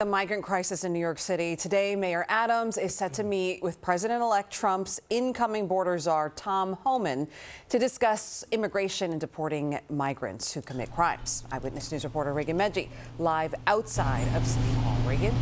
The migrant crisis in New York City. Today, Mayor Adams is set to meet with President-elect Trump's incoming border czar, Tom Homan, to discuss immigration and deporting migrants who commit crimes. Eyewitness News reporter Raegan Medgie live outside of City Hall. Raegan?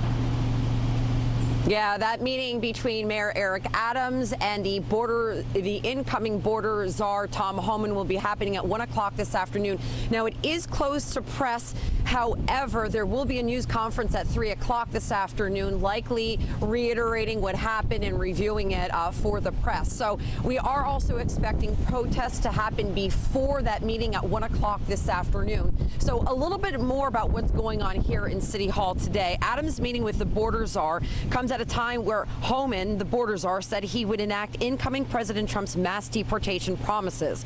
Yeah, that meeting between Mayor Eric Adams and the incoming border czar, Tom Homan, will be happening at 1 o'clock this afternoon. Now, it is closed to press. However, there will be a news conference at 3 o'clock this afternoon, likely reiterating what happened and reviewing it for the press. So we are also expecting protests to happen before that meeting at 1 o'clock this afternoon. So a little bit more about what's going on here in City Hall today. Adams' meeting with the border czar comes at a time where Homan, the border czar, said he would enact incoming President Trump's mass deportation promises,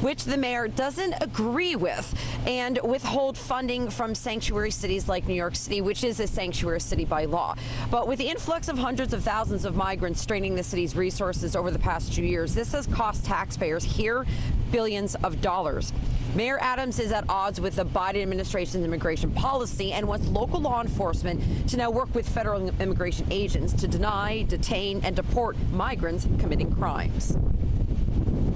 which the mayor doesn't agree with, and withhold funding from sanctuary cities like New York City, which is a sanctuary city by law. But with the influx of hundreds of thousands of migrants straining the city's resources over the past 2 years, this has cost taxpayers here billions of dollars. Mayor Adams is at odds with the Biden administration's immigration policy and wants local law enforcement to now work with federal immigration agents to deny, detain, and deport migrants committing crimes.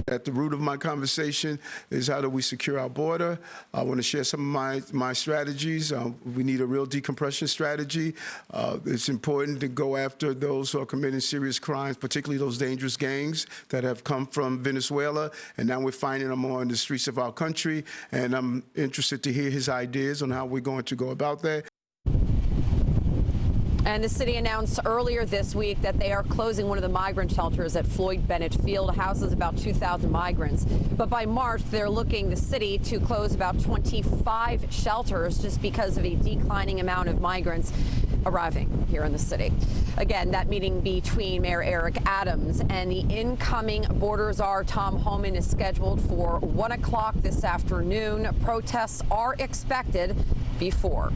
At the root of my conversation is how do we secure our border. I want to share some of my strategies. We need a real decompression strategy. It's important to go after those who are committing serious crimes, particularly those dangerous gangs that have come from Venezuela, and now we're finding them on the streets of our country. And I'm interested to hear his ideas on how we're going to go about that. And the city announced earlier this week that they are closing one of the migrant shelters at Floyd Bennett Field. Houses about 2,000 migrants. But by March, they're looking, the city, to close about 25 shelters just because of a declining amount of migrants arriving here in the city. Again, that meeting between Mayor Eric Adams and the incoming border czar, Tom Homan, is scheduled for 1 o'clock this afternoon. Protests are expected before.